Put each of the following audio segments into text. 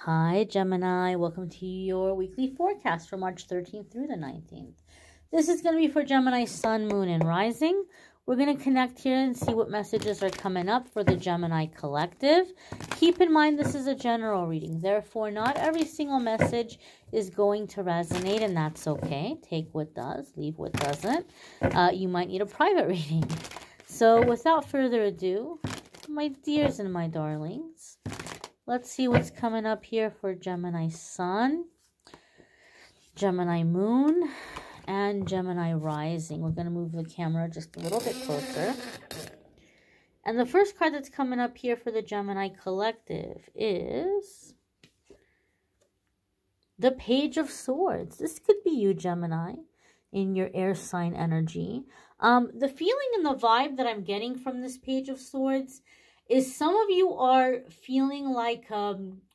Hi, Gemini. Welcome to your weekly forecast for March 13th through the 19th. This is going to be for Gemini Sun, Moon, and Rising. We're going to connect here and see what messages are coming up for the Gemini collective. Keep in mind this is a general reading. Therefore, not every single message is going to resonate, and that's okay. Take what does, leave what doesn't. You might need a private reading. So without further ado, my dears and my darlings, let's see what's coming up here for Gemini Sun, Gemini Moon, and Gemini Rising. We're going to move the camera just a little bit closer. And the first card that's coming up here for the Gemini collective is the Page of Swords. This could be you, Gemini, in your air sign energy. The feeling and the vibe that I'm getting from this Page of Swords is some of you are feeling like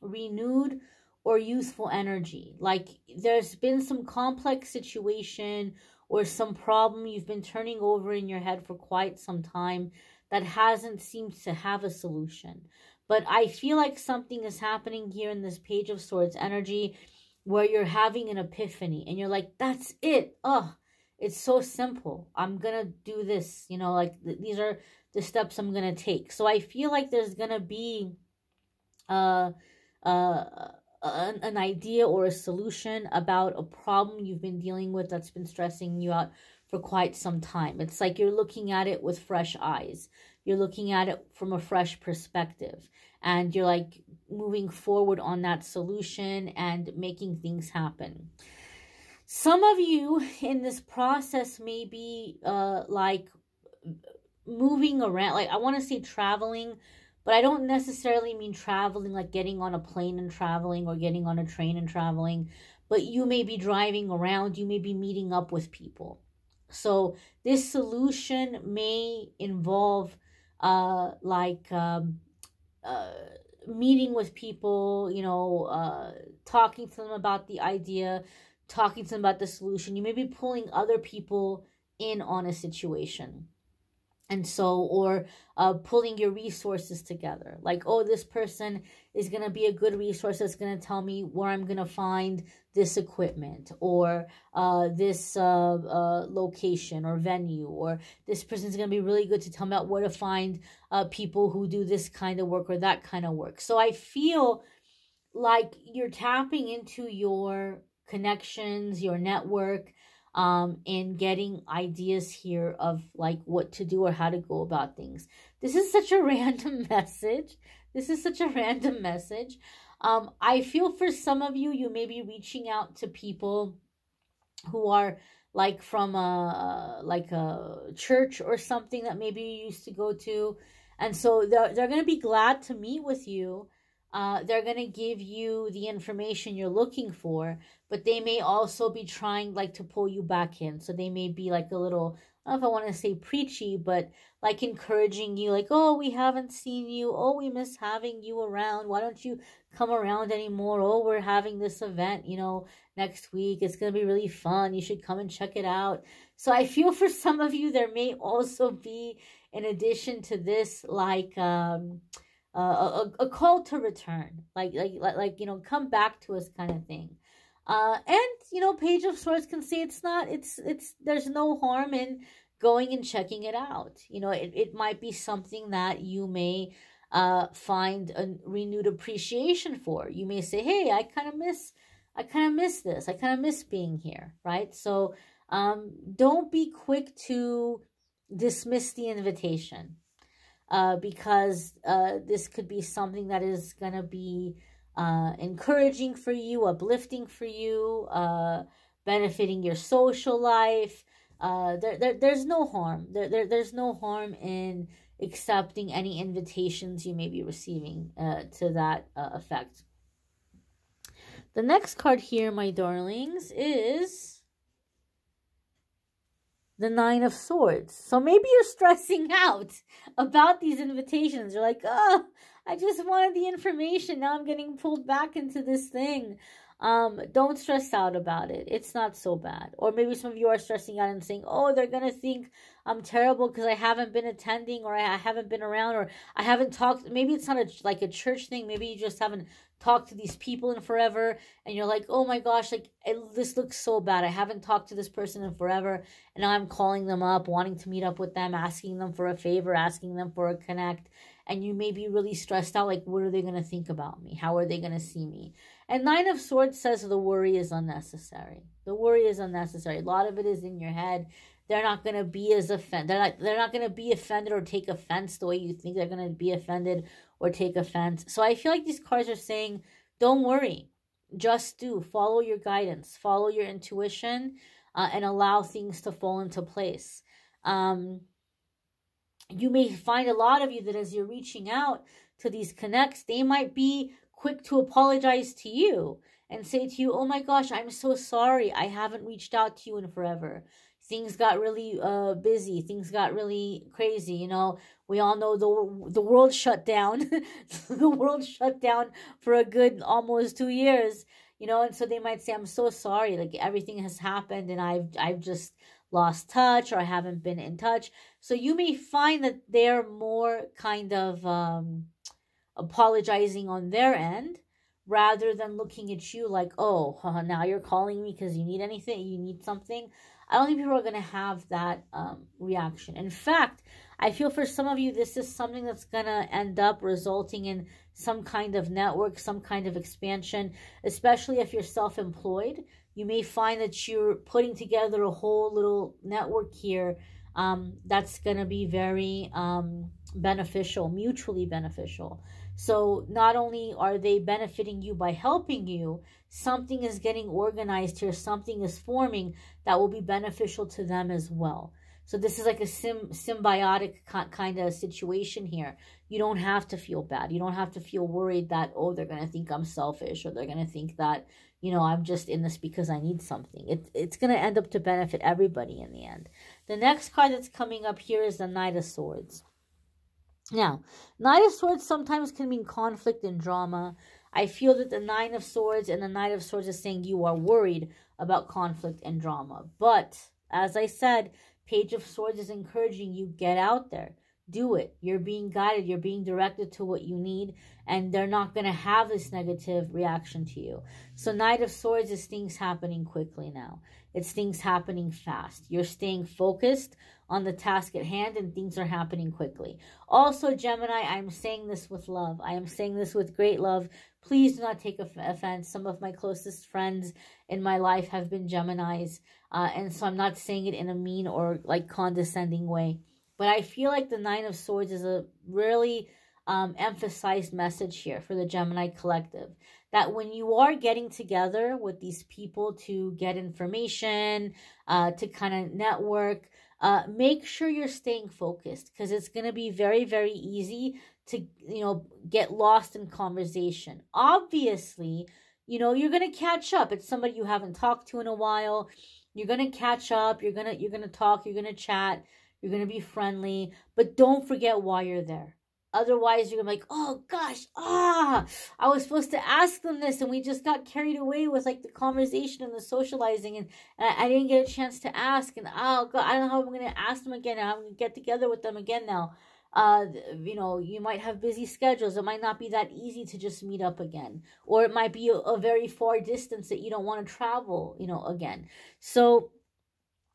renewed or youthful energy. Like there's been some complex situation or some problem you've been turning over in your head for quite some time that hasn't seemed to have a solution. But I feel like something is happening here in this Page of Swords energy where you're having an epiphany and you're like, that's it. Oh, it's so simple. I'm going to do this. You know, like these are the steps I'm going to take. So I feel like there's going to be an idea or a solution about a problem you've been dealing with that's been stressing you out for quite some time. It's like you're looking at it with fresh eyes. You're looking at it from a fresh perspective. And you're like moving forward on that solution and making things happen. Some of you in this process may be like moving around. Like I want to say traveling, but I don't necessarily mean traveling like getting on a plane and traveling or getting on a train and traveling. But you may be driving around. You may be meeting up with people. So this solution may involve meeting with people, you know, talking to them about the idea, talking to them about the solution. You may be pulling other people in on a situation. And so, or pulling your resources together. Like, oh, this person is going to be a good resource that's going to tell me where I'm going to find this equipment or this location or venue. Or this person is going to be really good to tell me about where to find people who do this kind of work or that kind of work. So I feel like you're tapping into your connections, your network, and getting ideas here of like what to do or how to go about things. This is such a random message. This is such a random message. I feel for some of you, you may be reaching out to people who are like from a church or something that maybe you used to go to. And so they're going to be glad to meet with you. They're going to give you the information you're looking for, but they may also be trying like to pull you back in. So they may be like a little, I don't know if I want to say preachy, but like encouraging you like, oh, we haven't seen you. Oh, we miss having you around. Why don't you come around anymore? Oh, we're having this event, you know, next week. It's going to be really fun. You should come and check it out. So I feel for some of you, there may also be, in addition to this, like, a call to return, like you know, come back to us kind of thing. And you know, Page of Swords can say there's no harm in going and checking it out. You know, it might be something that you may find a renewed appreciation for. You may say, hey, I kind of miss this. I kind of miss being here, right? So don't be quick to dismiss the invitation. Because this could be something that is going to be encouraging for you, uplifting for you, benefiting your social life. There's no harm. There's no harm in accepting any invitations you may be receiving to that effect. The next card here, my darlings, is the Nine of Swords. So maybe you're stressing out about these invitations. You're like, oh, I just wanted the information. Now I'm getting pulled back into this thing. Don't stress out about it. It's not so bad. Or maybe some of you are stressing out and saying, oh, they're going to think I'm terrible because I haven't been attending, or I haven't been around, or I haven't talked. Maybe it's not like a church thing. Maybe you just haven't talked to these people in forever, and you're like, oh my gosh, like this looks so bad. I haven't talked to this person in forever, and now I'm calling them up, wanting to meet up with them, asking them for a favor, asking them for a connect. And you may be really stressed out, like, what are they going to think about me? How are they going to see me? And 9 of Swords says the worry is unnecessary. The worry is unnecessary. A lot of it is in your head. They're not going to be as offended. They're not going to be offended or take offense the way you think they're going to be offended or take offense. So I feel like these cards are saying, don't worry. Just do. Follow your guidance. Follow your intuition, and allow things to fall into place. You may find a lot of you that as you're reaching out to these connects, they might be quick to apologize to you and say to you, oh my gosh, I'm so sorry. I haven't reached out to you in forever. Things got really busy. Things got really crazy. You know, we all know the world shut down. The world shut down for a good almost 2 years, you know, and so they might say, I'm so sorry. Like everything has happened and I've just lost touch, or I haven't been in touch. So you may find that they're more kind of apologizing on their end, rather than looking at you like, oh, now you're calling me because you need anything, you need something. I don't think people are going to have that reaction. In fact, I feel for some of you, this is something that's going to end up resulting in some kind of network, some kind of expansion, especially if you're self-employed. You may find that you're putting together a whole little network here that's going to be very beneficial, mutually beneficial. So not only are they benefiting you by helping you, something is getting organized here, something is forming that will be beneficial to them as well. So this is like a symbiotic kind of situation here. You don't have to feel bad. You don't have to feel worried that, oh, they're going to think I'm selfish, or they're going to think that, you know, I'm just in this because I need something. It's going to end up to benefit everybody in the end. The next card that's coming up here is the Knight of Swords. Now, Knight of Swords sometimes can mean conflict and drama. I feel that the 9 of Swords and the Knight of Swords is saying you are worried about conflict and drama. But, as I said, Page of Swords is encouraging you, get out there. Do it. You're being guided. You're being directed to what you need. And they're not going to have this negative reaction to you. So Knight of Swords is things happening quickly now. It's things happening fast. You're staying focused on the task at hand, and things are happening quickly. Also, Gemini, I'm saying this with love. I am saying this with great love. Please do not take offense. Some of my closest friends in my life have been Geminis. And so I'm not saying it in a mean or like condescending way. But I feel like the 9 of Swords is a really emphasized message here for the Gemini collective. That when you are getting together with these people to get information, to kind of network, make sure you're staying focused, because it's going to be very, very easy to, you know, get lost in conversation. Obviously, you know, you're going to catch up. It's somebody you haven't talked to in a while. You're going to catch up. You're going to talk. You're going to chat. You're going to be friendly. But don't forget why you're there. Otherwise, you're going to be like, oh, gosh, I was supposed to ask them this, and we just got carried away with, like, the conversation and the socializing, and I didn't get a chance to ask, and, oh, God, I don't know how I'm going to ask them again, and I'm going to get together with them again now. You know, you might have busy schedules. It might not be that easy to just meet up again, or it might be a very far distance that you don't want to travel, you know, again. So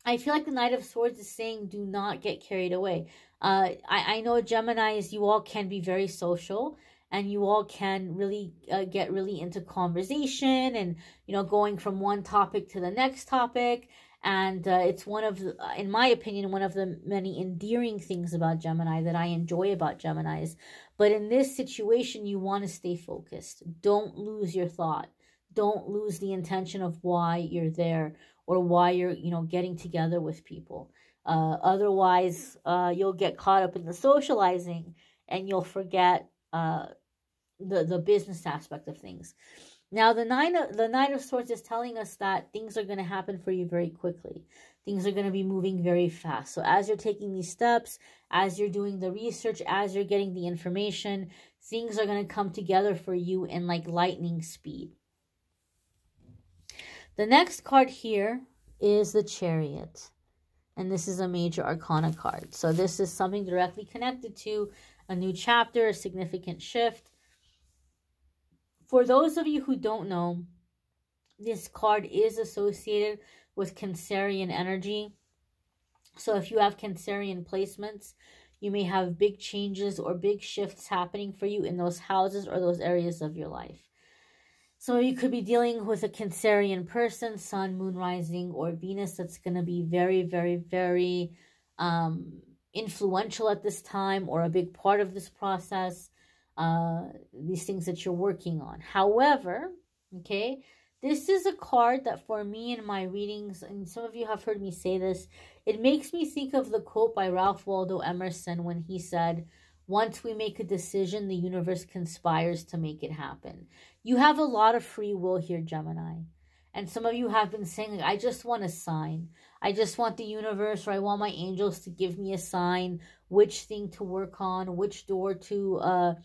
I feel like the Knight of Swords is saying, do not get carried away. I know Geminis, you all can be very social, and you all can really get really into conversation and, you know, going from one topic to the next topic. And it's one of, in my opinion, one of the many endearing things about Gemini that I enjoy about Geminis. But in this situation, you want to stay focused. Don't lose your thought. Don't lose the intention of why you're there, or why you're, you know, getting together with people. Otherwise, you'll get caught up in the socializing, and you'll forget the business aspect of things. Now, the Knight of Swords is telling us that things are going to happen for you very quickly. Things are going to be moving very fast. So as you're taking these steps, as you're doing the research, as you're getting the information, things are going to come together for you in like lightning speed. The next card here is the Chariot. And this is a major arcana card. So this is something directly connected to a new chapter, a significant shift. For those of you who don't know, this card is associated with Cancerian energy. So if you have Cancerian placements, you may have big changes or big shifts happening for you in those houses or those areas of your life. So you could be dealing with a Cancerian person, Sun, Moon, Rising, or Venus, that's going to be very, very, very influential at this time, or a big part of this process, these things that you're working on. However, okay, this is a card that for me in my readings, and some of you have heard me say this, it makes me think of the quote by Ralph Waldo Emerson when he said, "Once we make a decision, the universe conspires to make it happen." You have a lot of free will here, Gemini. And some of you have been saying, like, I just want a sign. I just want the universe, or I want my angels to give me a sign, which thing to work on, which door to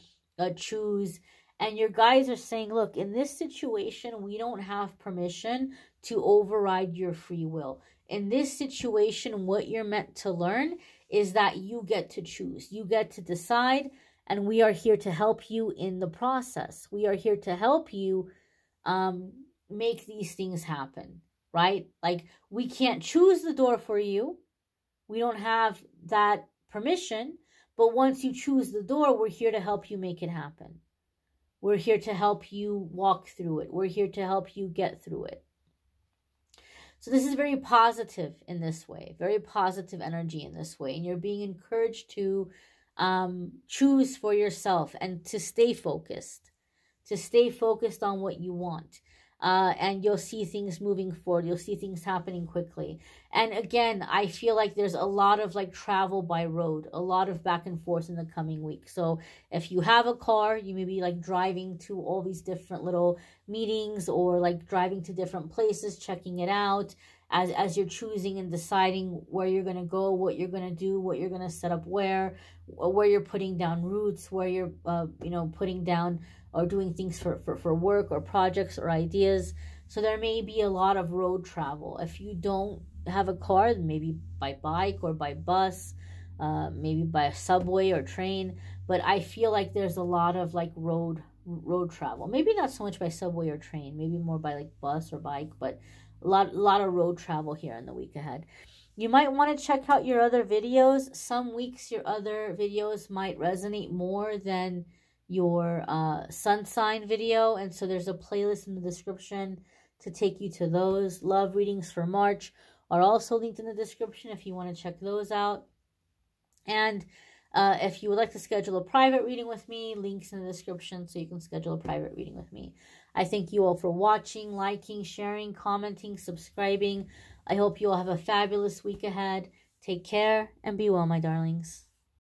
choose. And your guides are saying, look, in this situation, we don't have permission to override your free will. In this situation, what you're meant to learn is that you get to choose. You get to decide, and we are here to help you in the process. We are here to help you make these things happen, right? Like, we can't choose the door for you. We don't have that permission. But once you choose the door, we're here to help you make it happen. We're here to help you walk through it. We're here to help you get through it. So this is very positive in this way, very positive energy in this way. And you're being encouraged to choose for yourself and to stay focused on what you want. And you'll see things moving forward. You'll see things happening quickly. And again, I feel like there's a lot of like travel by road, a lot of back and forth in the coming week. So if you have a car, you may be like driving to all these different little meetings, or like driving to different places, checking it out as you're choosing and deciding where you're going to go, what you're going to do, what you're going to set up where you're putting down roots, where you're, putting down or doing things for work or projects or ideas. So there may be a lot of road travel. If you don't have a car, maybe by bike or by bus, maybe by a subway or train. But I feel like there's a lot of like road travel. Maybe not so much by subway or train, maybe more by like bus or bike, but a lot of road travel here in the week ahead. You might want to check out your other videos. Some weeks your other videos might resonate more than your sun sign video, and so there's a playlist in the description to take you to those. Love readings for March are also linked in the description if you want to check those out. And if you would like to schedule a private reading with me, links in the description so you can schedule a private reading with me. I thank you all for watching, liking, sharing, commenting, subscribing. I hope you all have a fabulous week ahead. Take care and be well, my darlings.